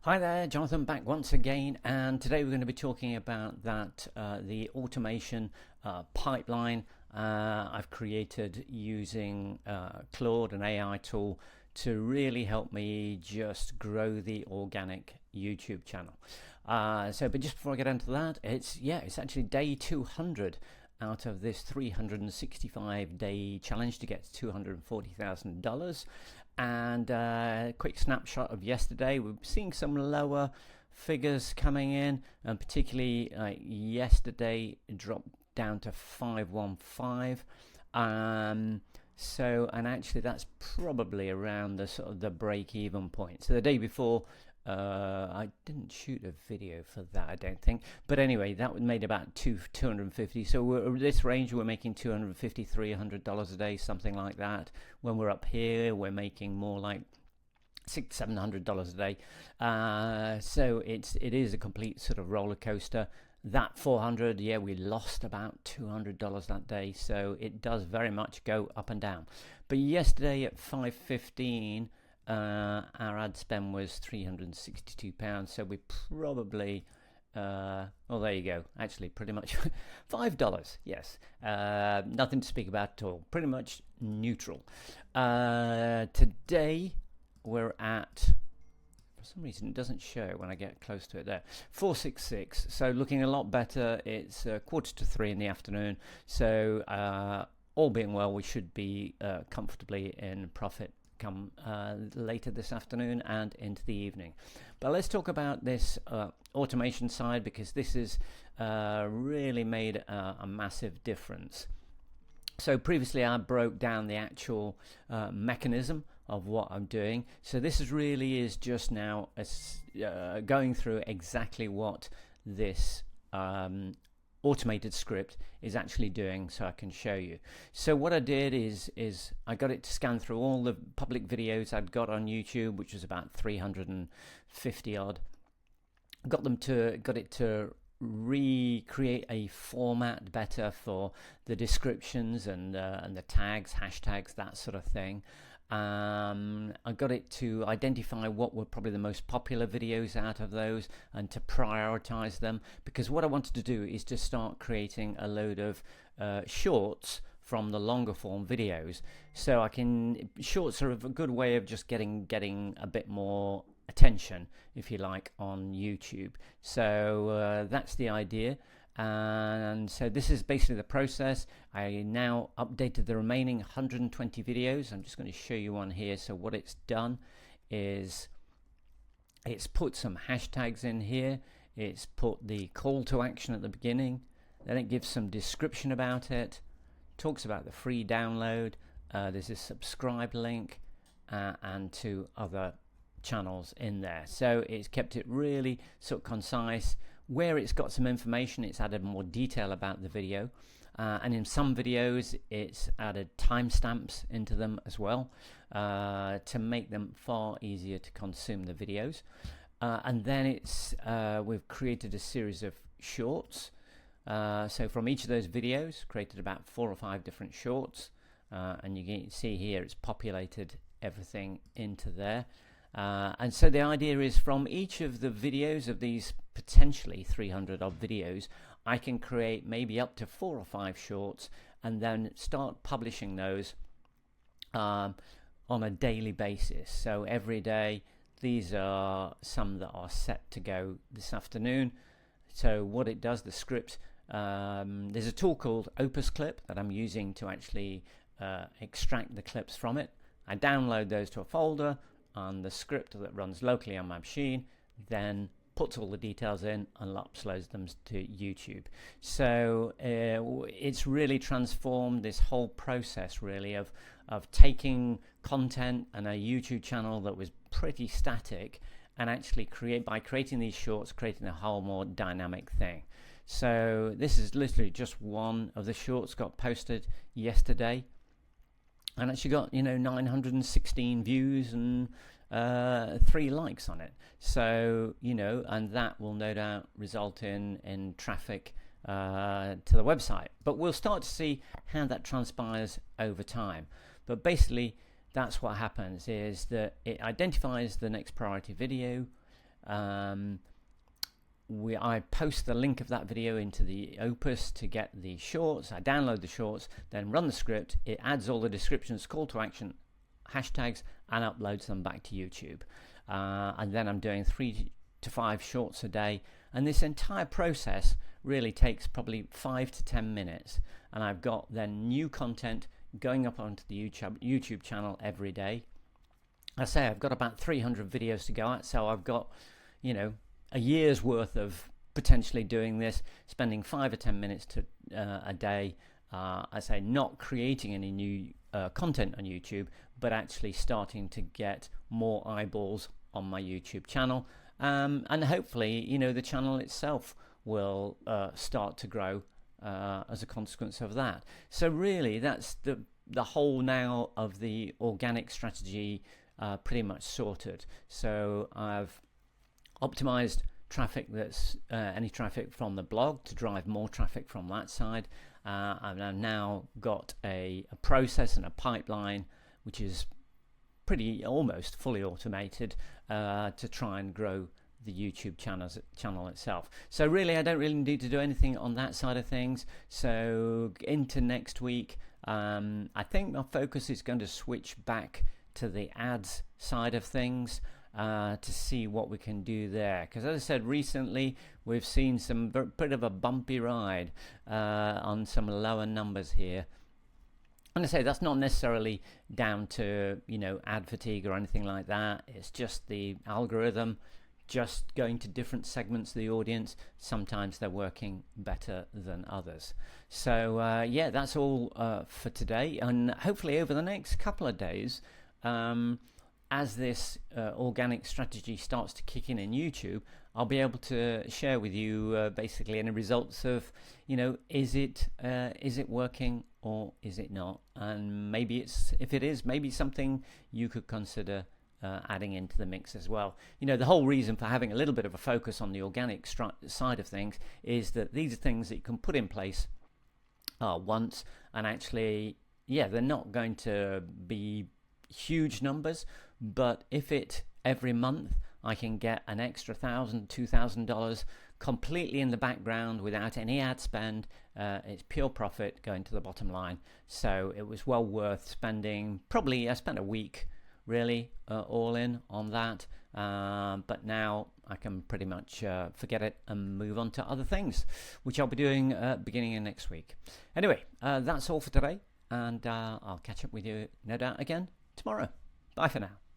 Hi there, Jonathan back once again, and today we're going to be talking about the automation pipeline I've created using Claude, an AI tool, to really help me just grow the organic YouTube channel. But just before I get into that, it's actually day 200 out of this 365-day challenge to get to $240,000. And quick snapshot of yesterday, we're seeing some lower figures coming in, and particularly yesterday it dropped down to 515. And actually that's probably around the sort of the break-even point. So the day before, I didn't shoot a video for that, I don't think. But anyway, that made about 250. So we're this range, we're making $250, $300 a day, something like that. When we're up here, we're making more like $600-700 a day. So it is a complete sort of roller coaster. That 400, yeah, we lost about $200 that day. So it does very much go up and down. But yesterday at 5:15. Our ad spend was £362, so we probably, well, there you go, actually pretty much $5, yes, nothing to speak about at all, pretty much neutral. Today we're at, for some reason it doesn't show when I get close to it there, 466, so looking a lot better. It's 2:45 in the afternoon, so all being well, we should be comfortably in profit come later this afternoon and into the evening. But let's talk about this automation side, because this has really made a massive difference. So previously I broke down the actual mechanism of what I'm doing. So this is just now going through exactly what this automated script is actually doing, so I can show you. So what I did is I got it to scan through all the public videos I'd got on YouTube, which was about 350 odd. Got it to recreate a format better for the descriptions and the tags, hashtags, that sort of thing. I got it to identify what were probably the most popular videos out of those and to prioritize them, because what I wanted to do is to start creating a load of shorts from the longer form videos. So shorts are a good way of just getting a bit more attention, if you like, on YouTube. So that's the idea. And so this is basically the process. I now updated the remaining 120 videos. I'm just going to show you one here. So what it's done is it's put some hashtags in here. It's put the call to action at the beginning. Then it gives some description about it. Talks about the free download. There's a subscribe link and 2 other channels in there. So it's kept it really sort of concise. Where it's got some information, it's added more detail about the video, and in some videos it's added timestamps into them as well, to make them far easier to consume the videos. And then we've created a series of shorts. So from each of those videos, created about 4 or 5 different shorts, and you can see here it's populated everything into there. And so the idea is, from each of the videos of these potentially 300 odd videos, I can create maybe up to 4 or 5 shorts and then start publishing those on a daily basis. So every day, these are some that are set to go this afternoon. So what it does, the script, there's a tool called OpusClip that I'm using to actually extract the clips from it. I download those to a folder on the script that runs locally on my machine, then puts all the details in and uploads them to YouTube. So it's really transformed this whole process, really, of taking content and a YouTube channel that was pretty static, and actually by creating these shorts, creating a whole more dynamic thing. So this is literally just one of the shorts got posted yesterday, and actually got 916 views and 3 likes on it. So and that will no doubt result in traffic to the website. But we'll start to see how that transpires over time. But basically, that's what happens, is that it identifies the next priority video, I post the link of that video into the Opus to get the shorts. I download the shorts, then run the script. It adds all the descriptions, call to action, hashtags, and uploads them back to YouTube. And then I'm doing 3 to 5 shorts a day. And this entire process really takes probably 5 to 10 minutes. And I've got then new content going up onto the YouTube channel every day. I say I've got about 300 videos to go at, so I've got, you know, a year's worth of potentially doing this, spending 5 or 10 minutes a day. I say not creating any new content on YouTube, but actually starting to get more eyeballs on my YouTube channel, and hopefully, you know, the channel itself will start to grow as a consequence of that. So really, that's the whole now of the organic strategy pretty much sorted. So I've optimized traffic, that's any traffic from the blog, to drive more traffic from that side. And I've now got a process and a pipeline which is pretty almost fully automated to try and grow the YouTube channel itself. So really, I don't really need to do anything on that side of things. So into next week, I think my focus is going to switch back to the ads side of things, to see what we can do there, because as I said, recently we've seen some bit of a bumpy ride on some lower numbers here. And I say that's not necessarily down to, you know, ad fatigue or anything like that. It's just the algorithm just going to different segments of the audience. Sometimes they're working better than others. So yeah, that's all for today, and hopefully over the next couple of days, as this organic strategy starts to kick in YouTube, I'll be able to share with you basically any results of, you know, is it working or is it not? And maybe if it is, maybe something you could consider adding into the mix as well. You know, the whole reason for having a little bit of a focus on the organic side of things is that these are things that you can put in place once, and actually, yeah, they're not going to be huge numbers, but if every month I can get an extra $1,000, $2,000 completely in the background without any ad spend, it's pure profit going to the bottom line. So it was well worth spending. Probably I spent a week really all in on that, but now I can pretty much forget it and move on to other things, which I'll be doing beginning of next week. Anyway, that's all for today, and I'll catch up with you no doubt again tomorrow. Bye for now.